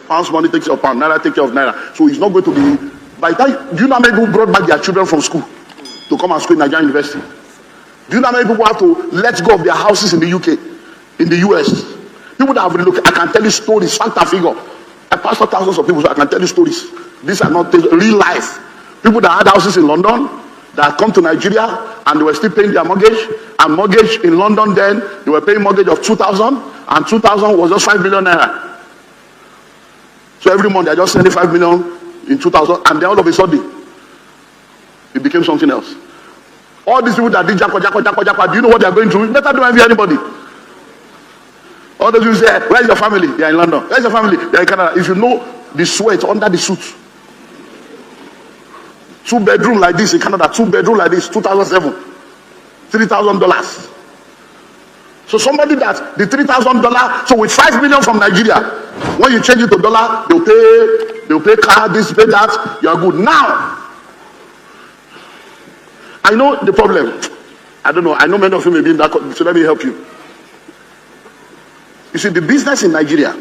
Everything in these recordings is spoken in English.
Pounds money takes care of pound, naira takes care of naira. So it's not going to be. By the time, do you know how many people brought back their children from school to come and school in Nigerian University? Do you know how many people have to let go of their houses in the UK, in the US? People that have relocated. I can tell you stories, fact and figure. I pastor thousands of people, so I can tell you stories. These are not real life. People that had houses in London, that come to Nigeria, and they were still paying their mortgage. And mortgage in London then, they were paying mortgage of 2,000, and 2,000 was just 5 million naira. So every month they're just sending 5 million in 2,000, and then all of a sudden, it became something else. All these people that did japa, do you know what they're going through? Better don't envy anybody. All those people say, where's your family? They're in London. Where's your family? They're in Canada. If you know the sweat under the suit. 2-bedroom like this in Canada, 2-bedroom like this, 2007. $3,000. So somebody that the $3,000, so with 5 million from Nigeria, when you change it to dollar, they'll pay car, this, pay that, you are good. Now, I know the problem. I don't know. I know many of you may be in that, so let me help you. You see, the business in Nigeria,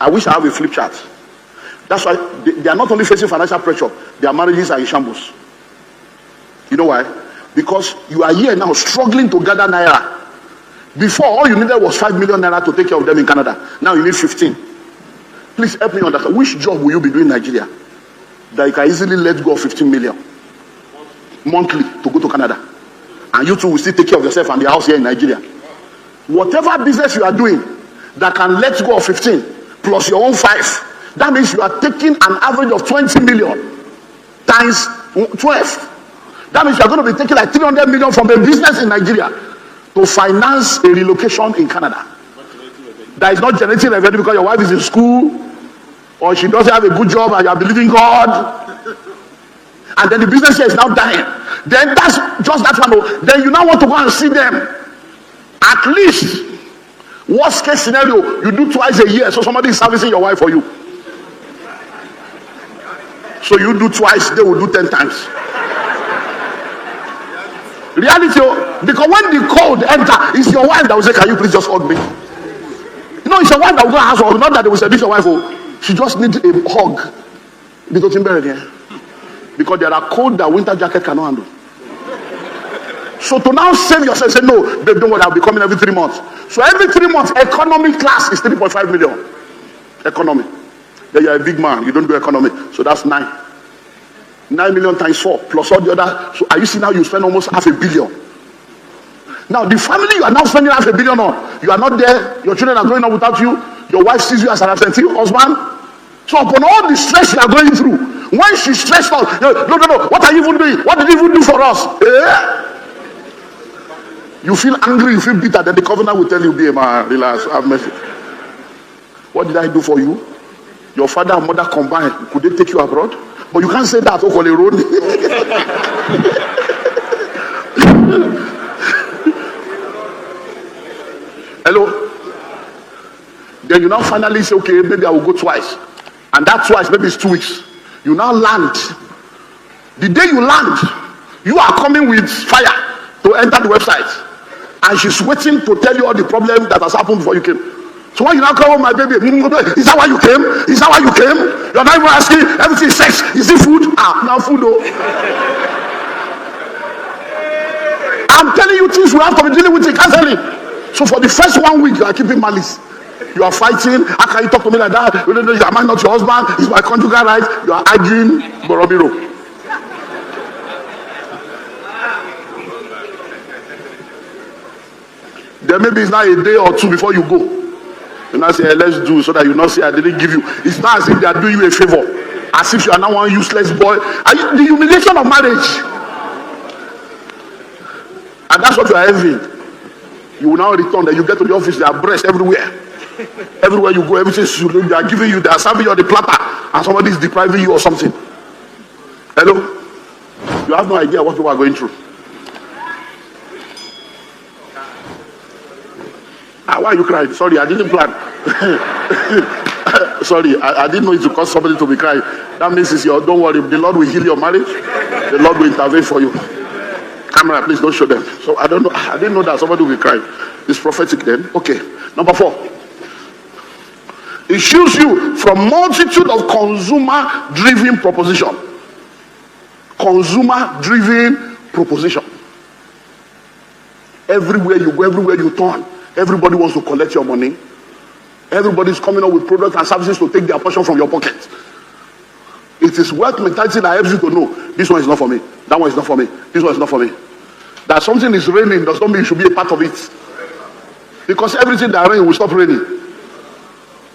I wish I have a flip chart. That's why they are not only facing financial pressure, their marriages are in shambles. You know why? Because you are here now struggling to gather naira. Before, all you needed was 5 million naira to take care of them in Canada. Now you need 15. Please help me understand. Which job will you be doing in Nigeria that you can easily let go of 15 million monthly to go to Canada? And you too will still take care of yourself and the house here in Nigeria. Whatever business you are doing that can let go of 15 plus your own 5, that means you are taking an average of 20 million times 12. That means you are going to be taking like 300 million from a business in Nigeria to finance a relocation in Canada. That is not generating revenue because your wife is in school or she doesn't have a good job and you are believing God. And then the business here is now dying. Then that's just that one. Then you now want to go and see them. At least, worst case scenario, you do twice a year. So somebody is servicing your wife for you. So you do twice, they will do 10 times. Reality, because when the cold enter, it's your wife that will say, can you please just hug me? You know, it's your wife that will go and ask her, not that they will say, this your wife, she just needs a hug. Because there are cold that winter jacket cannot handle. So to now save yourself, say, no, babe, don't worry, I'll be coming every 3 months. So every 3 months, economy class is 3.5 million. Economy. Then you're a big man, you don't do economy. So that's 9. 9 million times 4, plus all the other. So are you seeing now you spend almost $500 million? Now the family you are now spending $500 million on, you are not there, your children are growing up without you, your wife sees you as an absentee husband. So upon all the stress you are going through, when she's stressed out, no, what are you even doing? What did you even do for us? You feel angry, you feel bitter, then the covenant will tell you, be a man, relax, have mercy. What did I do for you? Your father and mother combined, could they take you abroad? But you can't say that over the road. Hello? Then you now finally say, okay, maybe I will go twice. And that twice, maybe it's 2 weeks. You now land. The day you land, you are coming with fire to enter the website. And she's waiting to tell you all the problems that has happened before you came. So when you now come home, my baby, is that why you came? Is that why you came? You're not even asking, everything is sex. Is it food? Now food, oh. I'm telling you things we have to be dealing with in counseling. So for the first 1 week, you are keeping malice. You are fighting. How can you talk to me like that? Am I not your husband? Is my conjugal right? You are arguing. Borobiro. Then maybe it's not a day or 2 before you go. You now say, hey, let's do, so that you not say I didn't give you. It's not as if they are doing you a favor. As if you are now one useless boy. The humiliation of marriage. And that's what you are envying. You will now return, then you get to the office, there are breasts everywhere. Everywhere you go, everything they are giving you, they are serving you on the platter, and somebody is depriving you or something. Hello? You have no idea what people are going through. Why are you crying? Sorry, I didn't plan. Sorry, I didn't know it would cause somebody to be crying. That means it's your, don't worry, the Lord will heal your marriage. The Lord will intervene for you. Camera, please don't show them. So I didn't know that somebody will be crying. It's prophetic then. Okay. Number 4. It shields you from multitude of consumer-driven proposition. Consumer-driven proposition. Everywhere you go, everywhere you turn, everybody wants to collect your money. Everybody's coming up with products and services to take their portion from your pocket. It is wealth mentality that helps you to know this one is not for me, that one is not for me, this one is not for me. That something is raining does not mean you should be a part of it. Because everything that rains will stop raining.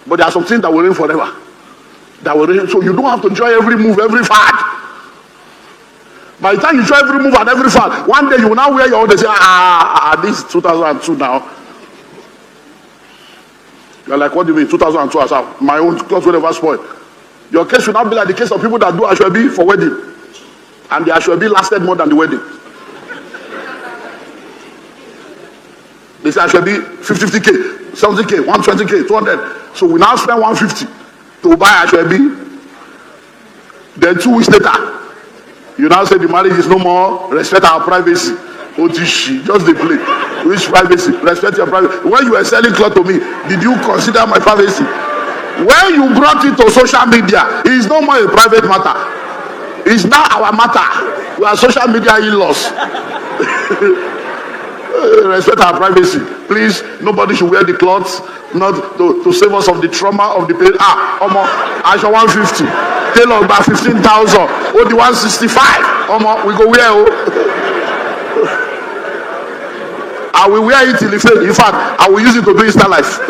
But there are some things that will rain forever. That will rain. So you don't have to enjoy every move, every fad. By the time you enjoy every move and every fad, one day you will now wear your own and say, this is 2002 now. You're like, what do you mean 2002? I said, my own clothes will never spoil. Your case should not be like the case of people that do ashwabi for wedding. And the ashwabi lasted more than the wedding. They say ashwabi 50k, 70k, 120k, 200. So we now spend 150 to buy ashwabi. Then 2 weeks later, you now say the marriage is no more, respect our privacy. Otishi, just the play. Which privacy? Respect your privacy. When you were selling cloth to me, did you consider my privacy? When you brought it to social media, it is no more a private matter. It's now our matter. We are social media in-laws. Respect our privacy. Please, nobody should wear the clothes, not to save us of the trauma of the pain. I shall 150. Tailor about 15,000. Oh, the 165. We go wear. I will wear it till it fade. In fact, I will use it to do Insta life.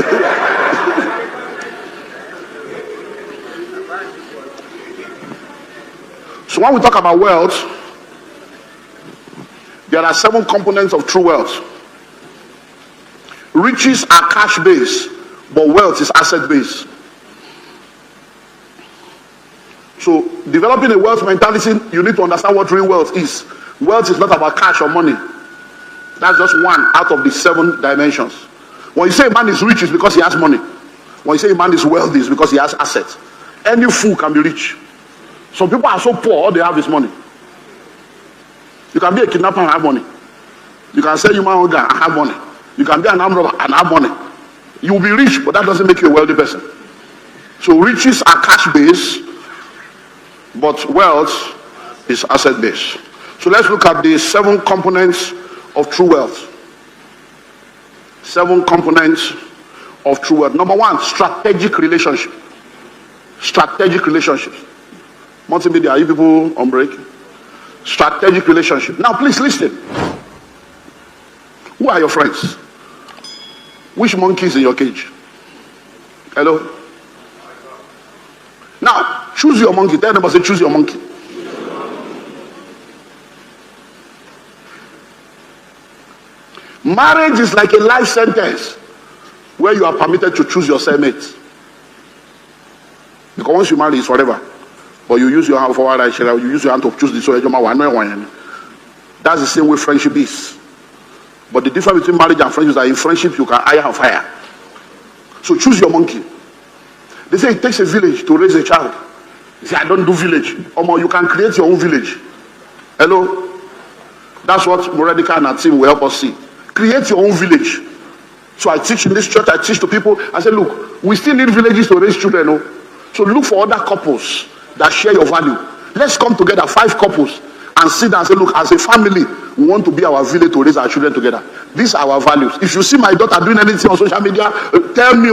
So when we talk about wealth, there are 7 components of true wealth. Riches are cash-based, but wealth is asset-based. So developing a wealth mentality, you need to understand what real wealth is. Wealth is not about cash or money. That's just one out of the 7 dimensions. When you say a man is rich, it's because he has money. When you say a man is wealthy, it's because he has assets. Any fool can be rich. Some people are so poor, all they have is money. You can be a kidnapper and have money. You can sell human organ and have money. You can be an armed robber and have money. You will be rich, but that doesn't make you a wealthy person. So riches are cash-based, but wealth is asset-based. So let's look at the 7 components of true wealth. 7 components of true wealth. Number 1, strategic relationship. Strategic relationships. Multimedia, are you people on break? Strategic relationship. Now please listen. Who are your friends? Which monkey is in your cage? Hello? Now, choose your monkey. Tell them, say, choose your monkey. Marriage is like a life sentence where you are permitted to choose your cellmate. Because once you marry, it's forever. But you use your hand for what I share, you use your hand to choose the soul. That's the same way friendship is. But the difference between marriage and friendship is that in friendship you can hire and fire. So choose your monkey. They say it takes a village to raise a child. They say I don't do village. You can create your own village. Hello? That's what Moradika and her team will help us see. Create your own village. So I teach in this church, I teach to people. I say, look, we still need villages to raise children. No? So look for other couples that share your value. Let's come together, 5 couples, and sit down and say, look, as a family, we want to be our village to raise our children together. These are our values. If you see my daughter doing anything on social media, tell me.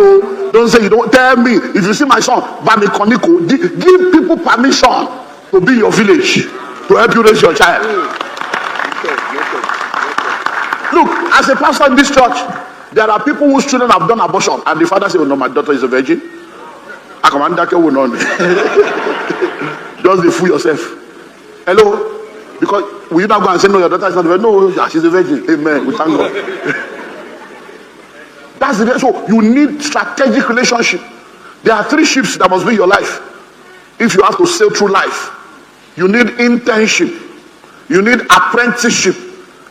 Don't say you don't. Tell me. If you see my son, Bami Koniko, give people permission to be your village, to help you raise your child. Look, as a pastor in this church, there are people whose children have done abortion, and the father says, oh no, my daughter is a virgin. I command that will not. Just fool yourself. Hello? Because will you not go and say, no, your daughter is not a virgin? No, yeah, she's a virgin. Amen. We thank God. That's the so you need strategic relationship. There are 3 ships that must be in your life. If you have to sail through life, you need internship, you need apprenticeship,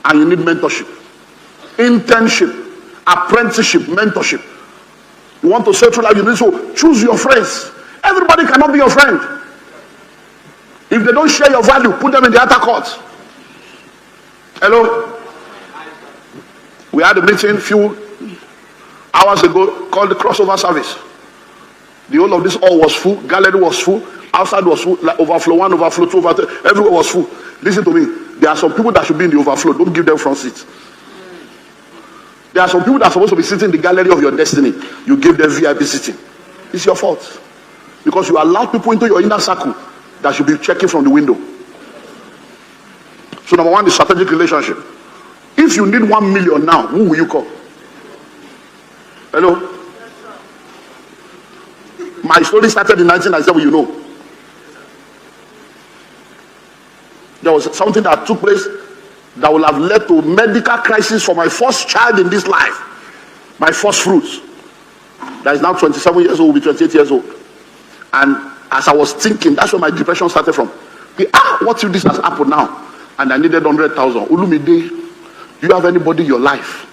and you need mentorship. Internship, apprenticeship, mentorship. You want to sail through life, you need to choose your friends. Everybody cannot be your friend. If they don't share your value, put them in the outer court. Hello? We had a meeting a few hours ago called the crossover service. The whole of this hall was full, gallery was full, outside was full, like overflow 1, overflow 2, overflow, everywhere was full. Listen to me. There are some people that should be in the overflow. Don't give them front seats. There are some people that are supposed to be sitting in the gallery of your destiny. You give them VIP sitting. It's your fault. Because you allow people into your inner circle that should be checking from the window. So number one, the strategic relationship. If you need 1 million now, who will you call? Hello? My story started in 1997, you know. There was something that took place that will have led to medical crisis for my first child in this life. My first fruits. That is now 27 years old, will be 28 years old. And as I was thinking, that's where my depression started from. What if this has happened now? And I needed 100,000. Olumide, do you have anybody in your life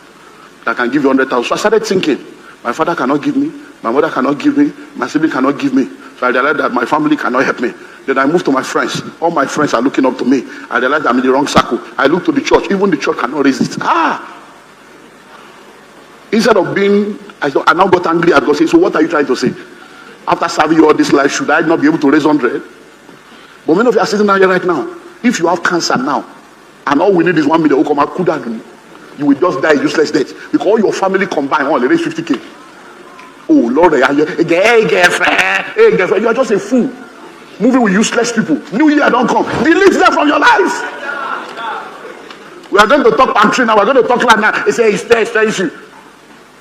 that can give you 100,000? So I started thinking, my father cannot give me, my mother cannot give me, my sibling cannot give me. So I realized that my family cannot help me. Then I moved to my friends. All my friends are looking up to me. I realized I'm in the wrong circle. I looked to the church. Even the church cannot raise it. Instead of being, I now got angry at God. Say, so what are you trying to say? After serving you all this life, should I not be able to raise 100? But many of you are sitting down here right now. If you have cancer now, and all we need is 1 million, you will just die useless death. Because all your family combined, only raise 50K. Oh Lord, hey girlfriend, you are just a fool. Moving with useless people. New year don't come. Delete them from your life. We are going to talk pantry now. We are going to talk like now. They say it's expensive.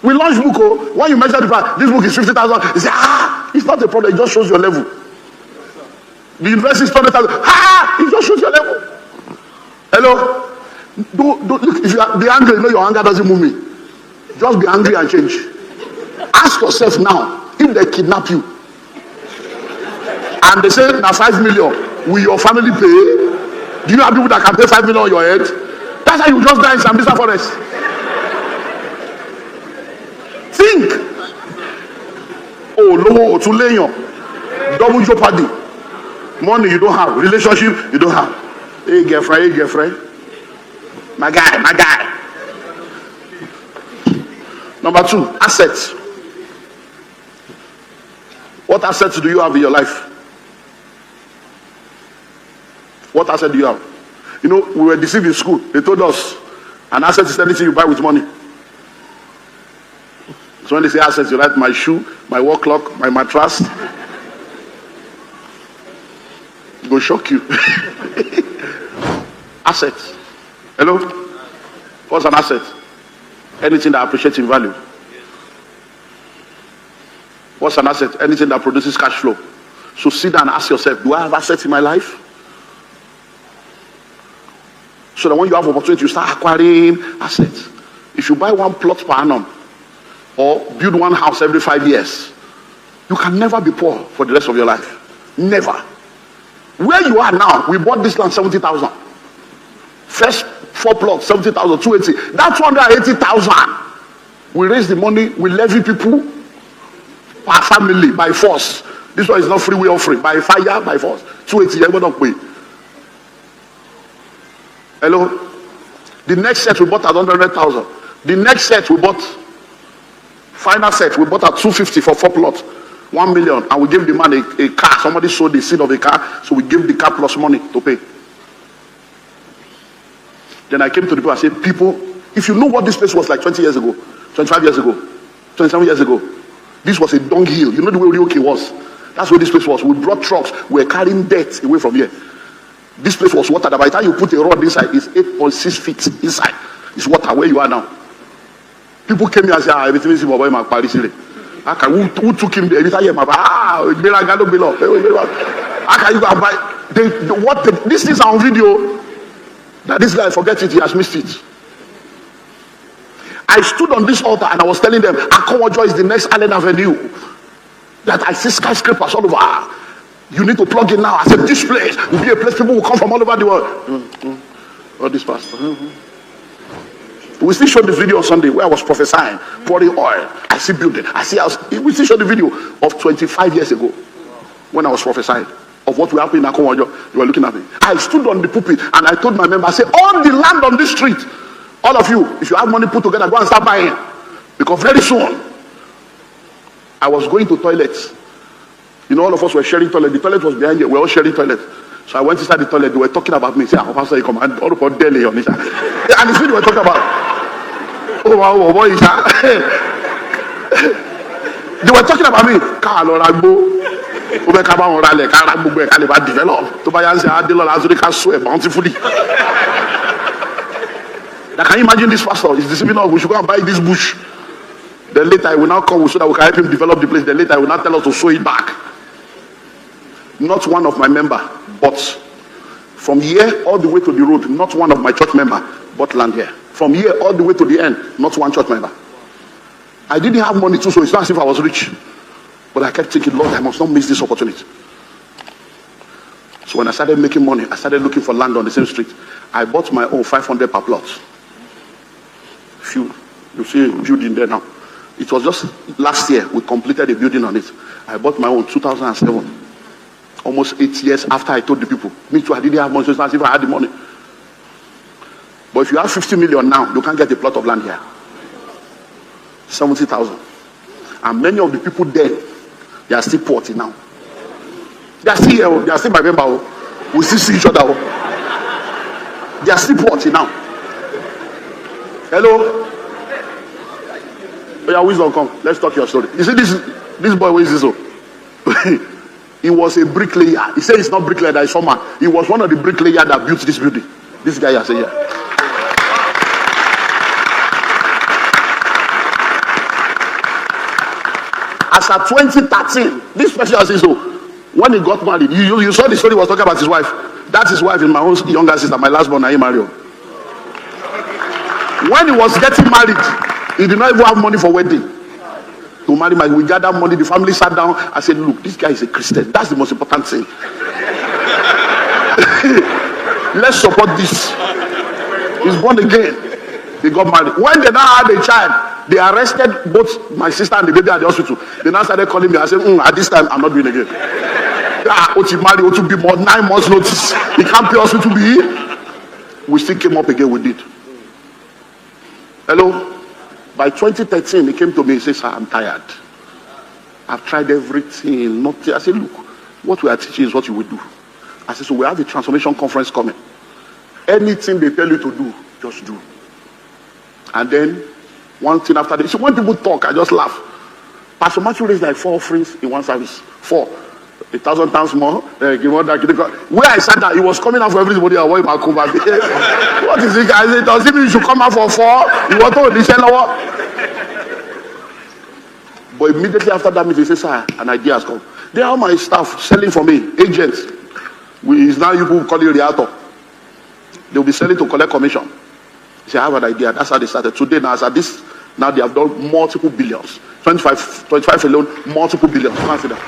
We launch book. Oh, when you measure the price, this book is 50,000. They say, it's not a problem. It just shows your level. The university is 20,000. It just shows your level. Hello? Don't look. If you be angry, you know your anger doesn't move me. Just be angry and change. Ask yourself now, if they kidnap you and they say now 5 million, will your family pay? Do you have people that can pay 5 million on your head? That's how you just die in Sambisa Forest. Think. Oh no, to lay on double jeopardy. Money you don't have, relationship you don't have. Hey girlfriend. My guy. Number 2, assets. What assets do you have in your life? What asset do you have? You know, we were deceived in school. They told us an asset is anything you buy with money. So when they say assets, you write my shoe, my wall clock, my mattress. It will shock you. Assets. Hello? What's an asset? Anything that appreciates in value. What's an asset? Anything that produces cash flow. So sit down and ask yourself, do I have assets in my life? So that when you have opportunity, you start acquiring assets. If you buy 1 plot per annum or build 1 house every 5 years, you can never be poor for the rest of your life. Never. Where you are now, we bought this land 70,000. First 4 plots, 70,000, 280. That's 280,000. We raise the money, we levy people per family by force. This one is not free will offering. By fire, by force. 280, everybody don't pay. Hello? The next set we bought at 100,000. The next set we bought, final set we bought at 250 for 4 plots. 1 million, and we gave the man a car. Somebody sold the seed of a car, so we gave the car plus money to pay. Then I came to the people and said, people, if you know what this place was like 20 years ago, 25 years ago, 27 years ago, this was a dunghill. You know the way Orioke was? That's where this place was. We brought trucks, we were carrying dirt away from here. This place was water. By the time you put a rod inside, it's 8.6 feet inside. It's water where you are now. People came here and said, everything is in my Paris. Who took him there? Every time how can you go and buy? These things are on video. That this guy, forget it, he has missed it. I stood on this altar and I was telling them, Akowojo is the next Allen Avenue. That I see skyscrapers all over. You need to plug in now. I said, this place will be a place people will come from all over the world. Oh, this pastor. We still showed the video on Sunday where I was prophesying, pouring oil. I see building. I see house. We still showed the video of 25 years ago when I was prophesying of what will happen in Akowojo. You were looking at me. I stood on the pulpit and I told my member, I said, all the land on this street, all of you, if you have money put together, go and start buying. Because very soon, I was going to toilets You know, all of us were sharing toilet. The toilet was behind you. We were all sharing toilet. So I went inside the toilet. They were talking about me. Say, Pastor, you come and all about Delhi on it. And it's what they were talking about. Oh, wow, boy. They were talking about me. Develop. Bountifully. Now, can you imagine this pastor? He's deceiving us. We should go and buy this bush. Then later, he will now come so that we can help him develop the place. Then later, he will now tell us to sow it back. Not one of my member, but from here all the way to the road, not one of my church member, but land here. From here all the way to the end, not one church member. I didn't have money too, so it's not as if I was rich. But I kept thinking, Lord, I must not miss this opportunity. So when I started making money, I started looking for land on the same street. I bought my own 500 per plot. You see a building there now. It was just last year we completed a building on it. I bought my own 2007. Almost 8 years after I told the people. Me too, I didn't have money, so it's not as if I had the money. But if you have 50 million now, you can't get a plot of land here. 70,000. And many of the people there, they are still poor now. They are still here, they are still my member. We still see each other. They are still poor now. Hello? Oh, yeah, wisdom, come. Let's talk your story. You see this boy, where is this? He was a bricklayer. He said it's not bricklayer, that is someone. He was one of the bricklayers that built this building. This guy has said, yeah. As at 2013, this person says so. When he got married, you saw the story he was talking about his wife. That's his wife, is my own younger sister, my last born, I married. When he was getting married, he did not even have money for wedding. To marry we gathered money, the family sat down. I said, look, this guy is a Christian. That's the most important thing. Let's support this. He's born again. They got married. When they now had a child, they arrested both my sister and the baby at the hospital. They now started calling me. I said, at this time, I'm not doing it again. Marry, to be more 9 months notice. He can't pay us to be. We still came up again with it. Hello? By 2013, he came to me and said, sir, I'm tired. I've tried everything. Nothing. I said, look, what we are teaching is what you will do. I said, so we have a transformation conference coming. Anything they tell you to do, just do. And then, one thing after this. So when people talk, I just laugh. Pastor Matthew raised like 4 offerings in one service. 4. 1,000 times more. Where I sat down, he was coming out for everybody. What is it? I said, does it mean you should come out for 4? You want to listen? But immediately after that meeting, he said, sir, an idea has come. They are my staff selling for me, agents. It's now you who call it realtor. They'll be selling to collect commission. He said, I have an idea. That's how they started. Today, now, as at this, now they have done multiple billions. 25 alone, multiple billions. Consider.